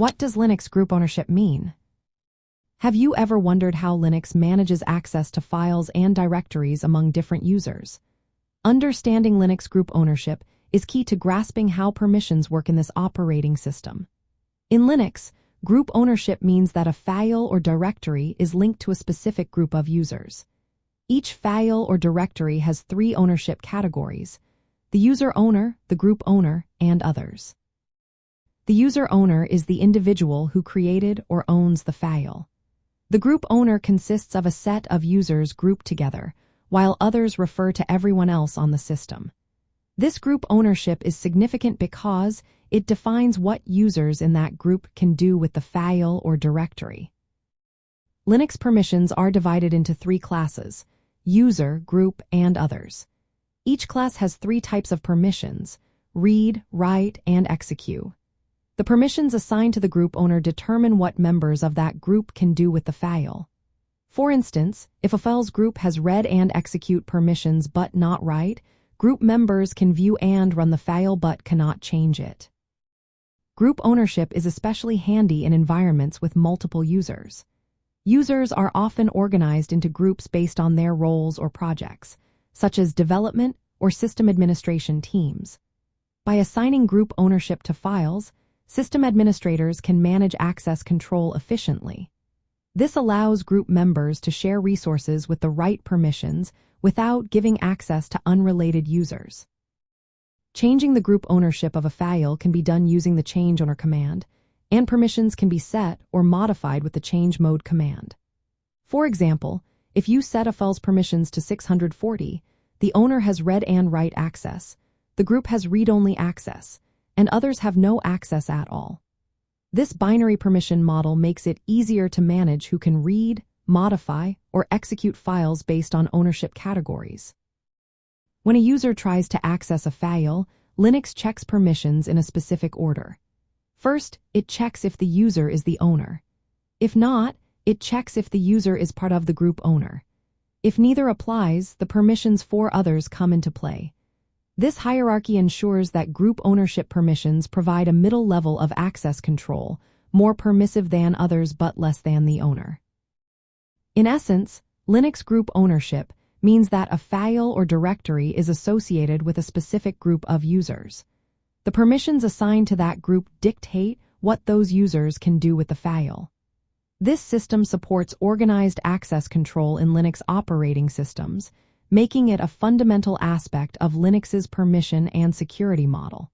What does Linux group ownership mean? Have you ever wondered how Linux manages access to files and directories among different users? Understanding Linux group ownership is key to grasping how permissions work in this operating system. In Linux, group ownership means that a file or directory is linked to a specific group of users. Each file or directory has three ownership categories: the user owner, the group owner, and others. The user owner is the individual who created or owns the file. The group owner consists of a set of users grouped together, while others refer to everyone else on the system. This group ownership is significant because it defines what users in that group can do with the file or directory. Linux permissions are divided into three classes: user, group, and others. Each class has three types of permissions: read, write, and execute. The permissions assigned to the group owner determine what members of that group can do with the file. For instance, if a file's group has read and execute permissions but not write, group members can view and run the file but cannot change it. Group ownership is especially handy in environments with multiple users. Users are often organized into groups based on their roles or projects, such as development or system administration teams. By assigning group ownership to files, system administrators can manage access control efficiently. This allows group members to share resources with the right permissions without giving access to unrelated users. Changing the group ownership of a file can be done using the change owner command, and permissions can be set or modified with the change mode command. For example, if you set a file's permissions to 640, the owner has read and write access, the group has read-only access, and others have no access at all. This binary permission model makes it easier to manage who can read, modify, or execute files based on ownership categories. When a user tries to access a file, Linux checks permissions in a specific order. First, it checks if the user is the owner. If not, it checks if the user is part of the group owner. If neither applies, the permissions for others come into play. This hierarchy ensures that group ownership permissions provide a middle level of access control, more permissive than others but less than the owner. In essence, Linux group ownership means that a file or directory is associated with a specific group of users. The permissions assigned to that group dictate what those users can do with the file. This system supports organized access control in Linux operating systems, making it a fundamental aspect of Linux's permission and security model.